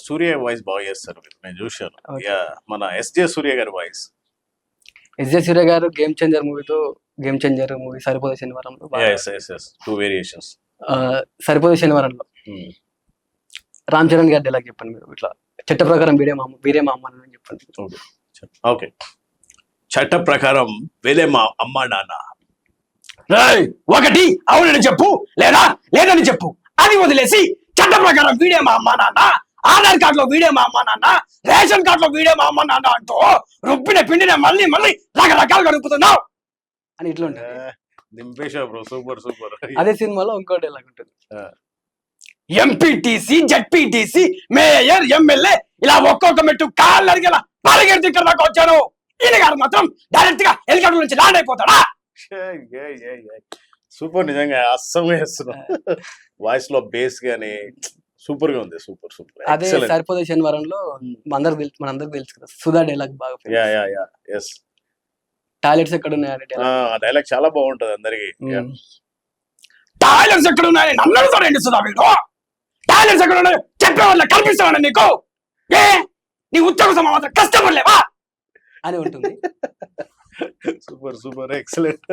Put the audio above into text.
సూర్య voice బాగా చేస్తారు మీరు, నేను చూశాను. Okay. యా, మన ఎస్జే సూర్య గారి వాయిస్. ఎస్జే సూర్య గారు గేమ్ చేంజర్ మూవీతో గేమ్ చేంజర్ మూవీ సరిపోదు శనివారంలో బాగా, ఎస్ 2 వేరియేషన్స్. సరిపోదు శనివారంలో రామ్ చరణ్ గారి డైలాగ్ చెప్పండి మీరు, ఇట్లా చట్ట ప్రకారం వీరే మా అమ్మ అని చెప్పండి. ఓకే, చట్ట ప్రకారం వేలే మా అమ్మ నాన్న. ఒకటి అవునని చెప్పు, లేదా లేదని చెప్పు. అది వదిలేసి చట్ట ప్రకారం వీడే మా అమ్మ నాన్న, ఆధార్ కార్డు లో వీడే మా అమ్మ నాన్న, రేషన్ కార్డు లో వీడే మా అమ్మ నాన్న అంటూ రుబ్బిన పిండిన మళ్ళీ మళ్ళీ రకరకాలుగా రుబ్బుతున్నావు అని ఇట్లా ఉంటుంది. దింపేశా బ్రో, సూపర్ సూపర్. అదే సినిమాలో ఇంకో డైలాగ్ ఉంటుంది, ఎంపీటీసీ జడ్పీటీసీ మేయర్ ఎమ్మెల్యే ఇలా ఒక్కొక్క మెట్టు కాళ్ళు అడిగేలా పరిగెడుతూ ఇక్కడ దాకా వచ్చాను. ఈయన గారు మాత్రం డైరెక్ట్ గా హెలికాప్టర్ నుంచి ల్యాండ్ అయిపోతాడా? సూపర్, నిజంగా అస్సలు చేస్తున్నా. వాయిస్ లో బేస్ గానీ సూపర్ గా ఉంది. Super super. అదే సరిపోదు శనివారంలో మనందరికి తెలుసు కదా, సుధా డైలాగ్ బాగా ఎస్, టాయిలెట్స్ ఎక్కడ ఉన్నాయి ఆ డైలాగ్ చాలా బాగుంటది అందరికి. టాయిలెట్స్ ఎక్కడ ఉన్నాయని నన్ను అడుగుతాడండి సుధా వీడు. టాయిలెట్స్ ఎక్కడ ఉన్నాయో చెప్పే వాళ్ళ కనిపిస్తామని నీకు ఏ నీ ఉద్యోగ సమాచారం కష్టపడలేవా అని ఉంటుంది. Super super, excellent.